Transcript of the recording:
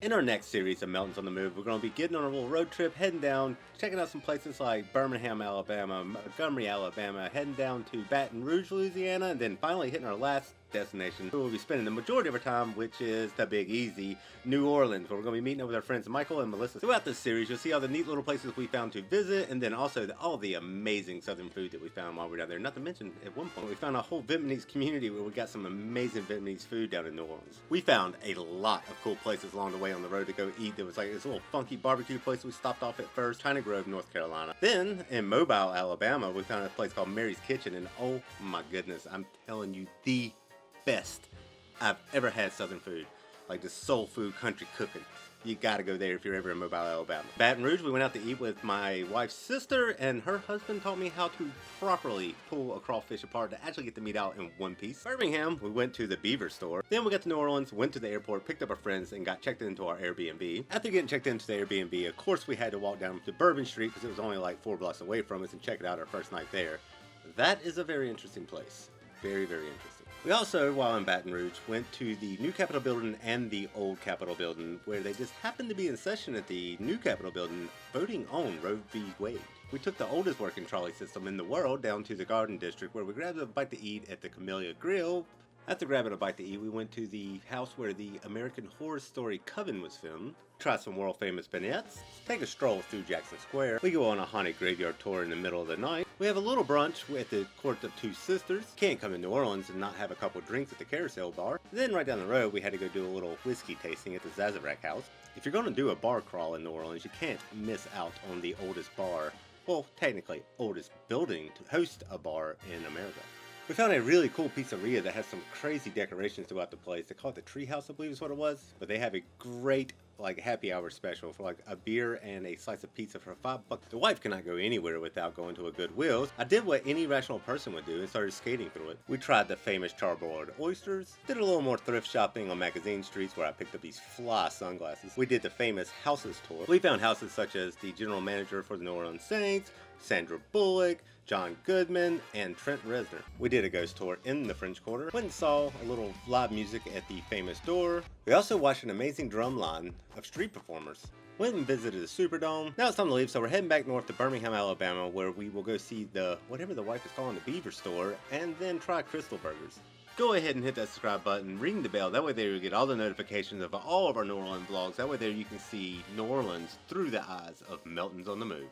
In our next series of Meltons on the Move, we're going to be getting on a little road trip, heading down, checking out some places like Birmingham, Alabama, Montgomery, Alabama, heading down to Baton Rouge, Louisiana, and then finally hitting our last destination where we'll be spending the majority of our time, which is the Big Easy, New Orleans, where we're going to be meeting up with our friends Michael and Melissa. Throughout this series, you'll see all the neat little places we found to visit, and then also all the amazing southern food that we found while we were down there. Not to mention, at one point, we found a whole Vietnamese community where we got some amazing Vietnamese food down in New Orleans. We found a lot of cool places along the way on the road to go eat. There was like this little funky barbecue place we stopped off at first, China Grove, North Carolina. Then, in Mobile, Alabama, we found a place called Mary's Kitchen, and oh my goodness, I'm telling you, the best I've ever had southern food. Like the soul food country cooking. You gotta go there if you're ever in Mobile, Alabama. Baton Rouge, we went out to eat with my wife's sister, and her husband taught me how to properly pull a crawfish apart to actually get the meat out in one piece. Birmingham, we went to the Beaver store. Then we got to New Orleans, went to the airport, picked up our friends, and got checked into our Airbnb. After getting checked into the Airbnb, of course we had to walk down to Bourbon Street because it was only like 4 blocks away from us and check it out our first night there. That is a very interesting place. Very, very interesting. We also, while in Baton Rouge, went to the new Capitol building and the old Capitol building, where they just happened to be in session at the new Capitol building voting on Roe v. Wade. We took the oldest working trolley system in the world down to the Garden District, where we grabbed a bite to eat at the Camellia Grill. After grabbing a bite to eat, we went to the house where the American Horror Story Coven was filmed, tried some world famous beignets, take a stroll through Jackson Square. We go on a haunted graveyard tour in the middle of the night. We have a little brunch at the Court of Two Sisters. Can't come to New Orleans and not have a couple drinks at the Carousel Bar. Then right down the road, we had to go do a little whiskey tasting at the Zazarak House. If you're going to do a bar crawl in New Orleans, you can't miss out on the oldest bar, well, technically oldest building to host a bar in America. We found a really cool pizzeria that has some crazy decorations throughout the place. They call it the Treehouse, I believe is what it was. But they have a great happy hour special for like a beer and a slice of pizza for $5. The wife cannot go anywhere without going to a Goodwill's. I did what any rational person would do and started skating through it. We tried the famous charbroiled oysters. Did a little more thrift shopping on Magazine Streets where I picked up these fly sunglasses. We did the famous houses tour. We found houses such as the general manager for the New Orleans Saints, Sandra Bullock, John Goodman, and Trent Reznor. We did a ghost tour in the French Quarter. Went and saw a little live music at the famous door. We also watched an amazing drum line of street performers. Went and visited the Superdome. Now it's time to leave, so we're heading back north to Birmingham, Alabama, where we will go see the, whatever the wife is calling, the Beaver store, and then try Crystal Burgers. Go ahead and hit that subscribe button, ring the bell, that way there you get all the notifications of all of our New Orleans vlogs. That way there you can see New Orleans through the eyes of Meltons on the Move.